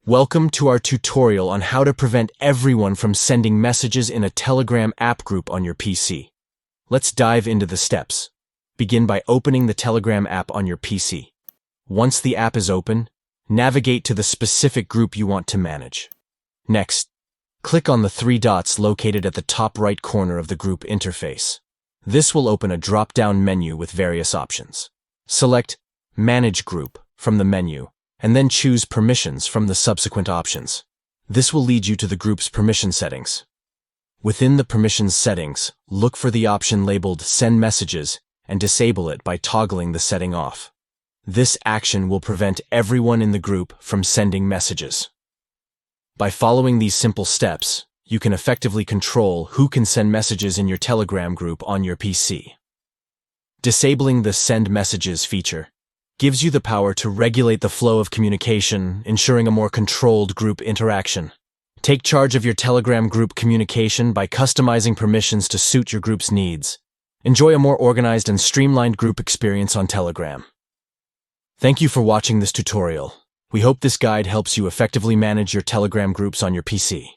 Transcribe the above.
Welcome to our tutorial on how to prevent everyone from sending messages in a Telegram app group on your PC. Let's dive into the steps. Begin by opening the Telegram app on your PC. Once the app is open, navigate to the specific group you want to manage. Next, click on the three dots located at the top right corner of the group interface. This will open a drop-down menu with various options. Select Manage Group from the menu, and then choose Permissions from the subsequent options. This will lead you to the group's permission settings. Within the permissions settings, look for the option labeled Send Messages and disable it by toggling the setting off. This action will prevent everyone in the group from sending messages. By following these simple steps, you can effectively control who can send messages in your Telegram group on your PC. Disabling the Send Messages feature gives you the power to regulate the flow of communication, ensuring a more controlled group interaction. Take charge of your Telegram group communication by customizing permissions to suit your group's needs. Enjoy a more organized and streamlined group experience on Telegram. Thank you for watching this tutorial. We hope this guide helps you effectively manage your Telegram groups on your PC.